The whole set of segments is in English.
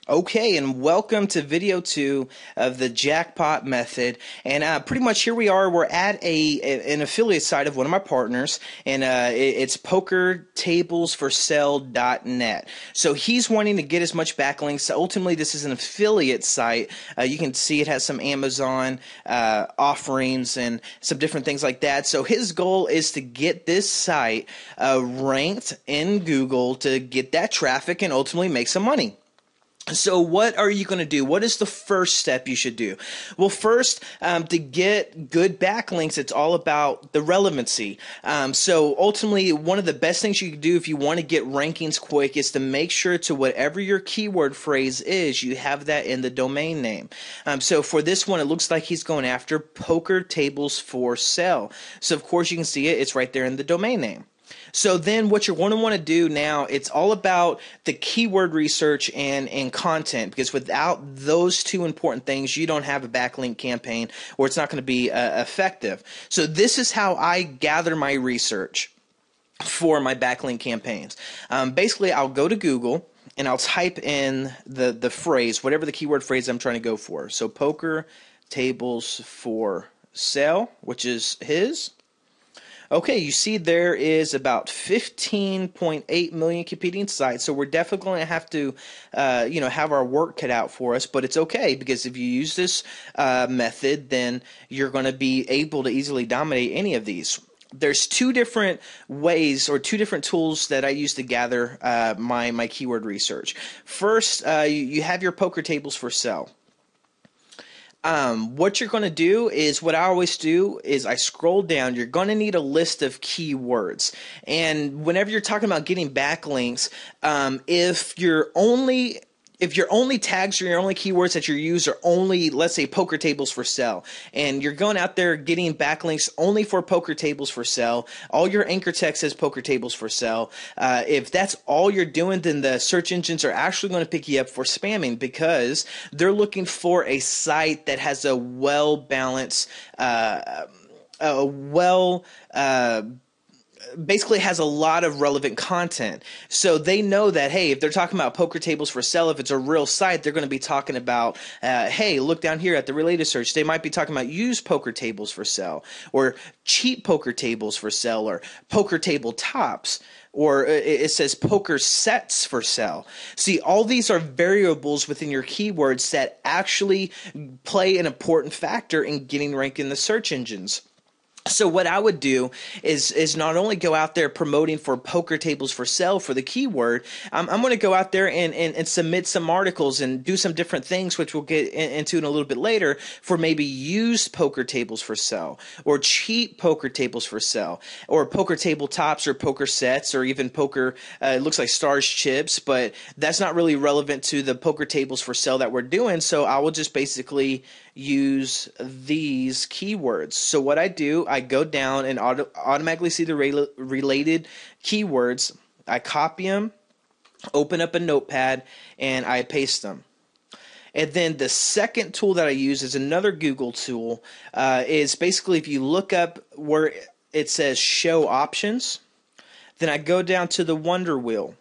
Okay, and welcome to video 2 of the jackpot method. And pretty much here we are. We're at an affiliate site of one of my partners, and it's pokertablesforsale.net. So he's wanting to get as much backlinks. So ultimately, this is an affiliate site. You can see it has some Amazon offerings and some different things like that. So his goal is to get this site ranked in Google to get that traffic and ultimately make some money. So what are you going to do? What is the first step you should do? Well, first, to get good backlinks, it's all about the relevancy. So ultimately, one of the best things you can do if you want to get rankings quick is to make sure to whatever your keyword phrase is, you have that in the domain name. So for this one, it looks like he's going after poker tables for sale. So of course you can see it. It's right there in the domain name. So then what you're going to want to do now, it's all about the keyword research and content, because without those two important things, you don't have a backlink campaign or it's not going to be effective. So this is how I gather my research for my backlink campaigns. Basically, I'll go to Google and I'll type in the phrase, whatever the keyword phrase I'm trying to go for. So poker tables for sale, which is his. Okay, you see there is about 15.8 million competing sites, so we're definitely going to have to, have our work cut out for us. But it's okay, because if you use this method, then you're going to be able to easily dominate any of these. There's two different ways or two different tools that I use to gather my keyword research. First, you have your poker tables for sale. What you're going to do is, what I always do is I scroll down. You're going to need a list of keywords. And whenever you're talking about getting backlinks, if your only tags or your only keywords that you use are only, let's say, poker tables for sale, and you're going out there getting backlinks only for poker tables for sale, all your anchor text says poker tables for sale, if that's all you're doing, then the search engines are actually going to pick you up for spamming, because they're looking for a site that has a well-balanced, basically has a lot of relevant content. So they know that, hey, if they're talking about poker tables for sale, if it's a real site, they're going to be talking about, hey, look down here at the related search. They might be talking about used poker tables for sale, or cheap poker tables for sale, or poker table tops, or it says poker sets for sale. See, all these are variables within your keywords that actually play an important factor in getting ranked in the search engines. So what I would do is not only go out there promoting for poker tables for sale for the keyword, I'm going to go out there and submit some articles and do some different things, which we'll get into in a little bit later, for maybe used poker tables for sale, or cheap poker tables for sale, or poker table tops, or poker sets, or even poker, it looks like stars chips, but that's not really relevant to the poker tables for sale that we're doing. So I will just basically use these keywords. So what I do, I go down and automatically see the related keywords. I copy them, open up a notepad, and I paste them. And then the second tool that I use is another Google tool. Is basically, if you look up where it says show options, then I go down to the Wonder Wheel.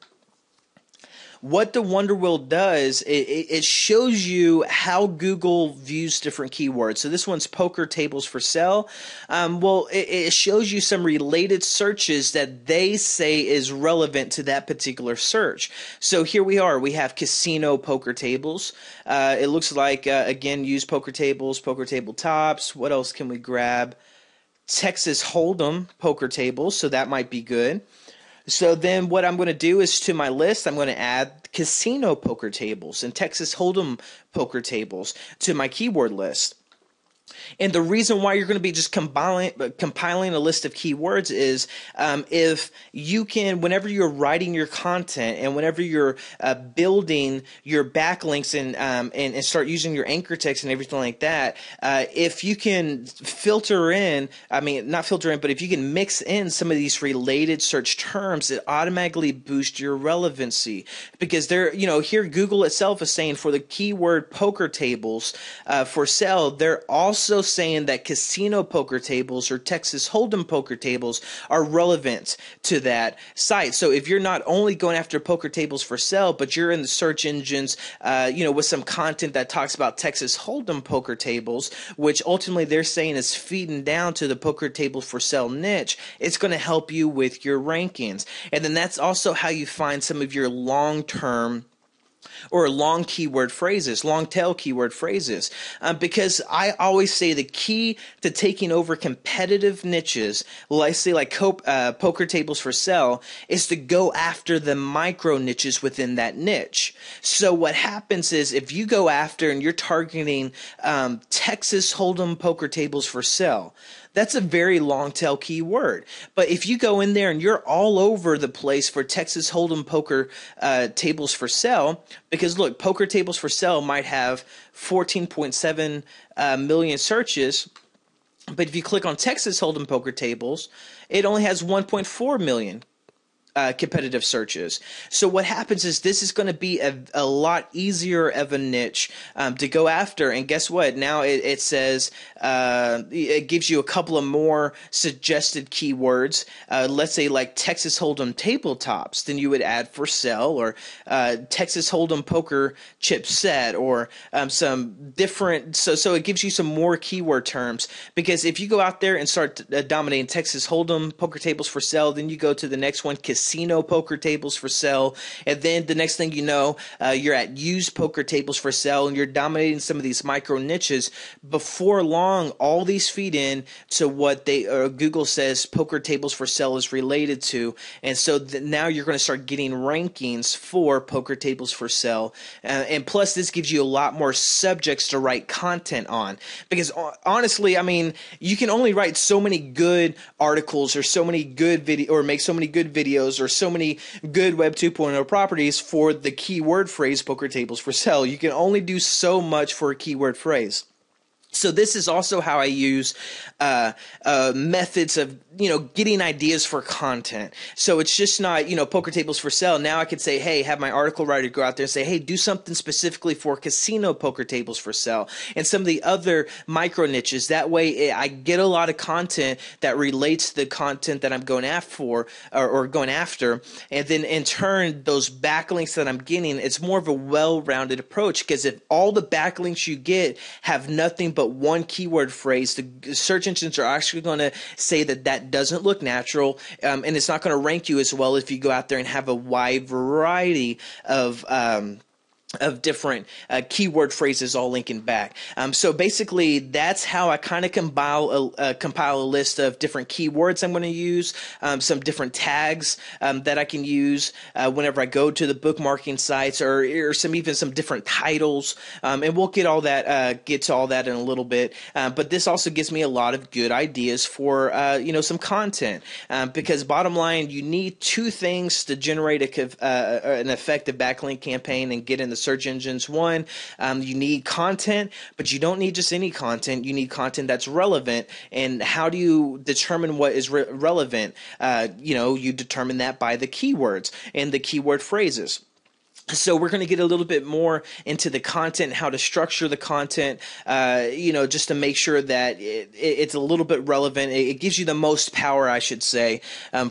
What the Wonder Wheel does, it shows you how Google views different keywords. So this one's poker tables for sale. It shows you some related searches that they say is relevant to that particular search. So here we are. We have casino poker tables. It looks like, again, used poker tables, poker table tops. What else can we grab? Texas Hold'em poker tables, so that might be good. So then what I'm going to do is, to my list, I'm going to add casino poker tables and Texas Hold'em poker tables to my keyword list. And the reason why you're going to be just compiling a list of keywords is, if you can, whenever you're writing your content and whenever you're building your backlinks and start using your anchor text and everything like that, if you can filter in, not filter in, but if you can mix in some of these related search terms, it automatically boosts your relevancy. Because here Google itself is saying for the keyword poker tables for sale, they're also also saying that casino poker tables or Texas Hold'em poker tables are relevant to that site. So if you're not only going after poker tables for sale, but you're in the search engines, with some content that talks about Texas Hold'em poker tables, which ultimately they're saying is feeding down to the poker table for sale niche, it's going to help you with your rankings. And then that's also how you find some of your long-term or long keyword phrases, long tail keyword phrases. Because I always say the key to taking over competitive niches, let's say like poker tables for sale, is to go after the micro niches within that niche. So what happens is if you go after and you're targeting Texas Hold'em poker tables for sale, that's a very long tail keyword. But if you go in there and you're all over the place for Texas Hold'em poker tables for sale, because look, poker tables for sale might have 14.7 million searches, but if you click on Texas Hold'em poker tables, it only has 1.4 million competitive searches. So what happens is this is going to be a lot easier of a niche to go after. And guess what? Now it says it gives you a couple of more suggested keywords. Let's say like Texas Hold'em tabletops. Then you would add for sale, or Texas Hold'em poker chip set, or some different. So it gives you some more keyword terms, because if you go out there and start dominating Texas Hold'em poker tables for sale, then you go to the next one, casino poker tables for sale, and then the next thing you know, you're at used poker tables for sale, and you're dominating some of these micro niches. Before long, all these feed in to what Google says poker tables for sale is related to, and so now you're going to start getting rankings for poker tables for sale, and plus this gives you a lot more subjects to write content on, because honestly, I mean, you can only write so many good articles or so many good or make so many good videos or so many good Web 2.0 properties for the keyword phrase poker tables for sale. You can only do so much for a keyword phrase. So this is also how I use methods of, getting ideas for content. So it's just not, poker tables for sale. Now I could say, hey, have my article writer go out there and say, hey, do something specifically for casino poker tables for sale and some of the other micro niches. That way I get a lot of content that relates to the content that I'm going after or going after. And then in turn, those backlinks that I'm getting, it's more of a well-rounded approach, because if all the backlinks you get have nothing but one keyword phrase, the search engines are actually going to say that doesn't look natural, and it's not going to rank you as well if you go out there and have a wide variety of different keyword phrases all linking back. So basically, that's how I kind of compile a list of different keywords I'm going to use, some different tags that I can use whenever I go to the bookmarking sites, or even some different titles. And we'll get to all that in a little bit. But this also gives me a lot of good ideas for some content, because bottom line, you need two things to generate an effective backlink campaign and get in the search engines. One, you need content, but you don't need just any content. You need content that's relevant. And how do you determine what is relevant? You determine that by the keywords and the keyword phrases. So we're going to get a little bit more into the content, how to structure the content, just to make sure that it's a little bit relevant. It gives you the most power, I should say,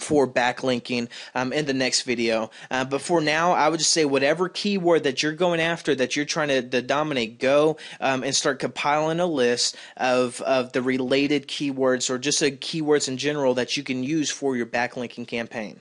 for backlinking in the next video. But for now, I would just say whatever keyword that you're going after, that you're trying to dominate, go and start compiling a list of the related keywords, or just keywords in general that you can use for your backlinking campaign.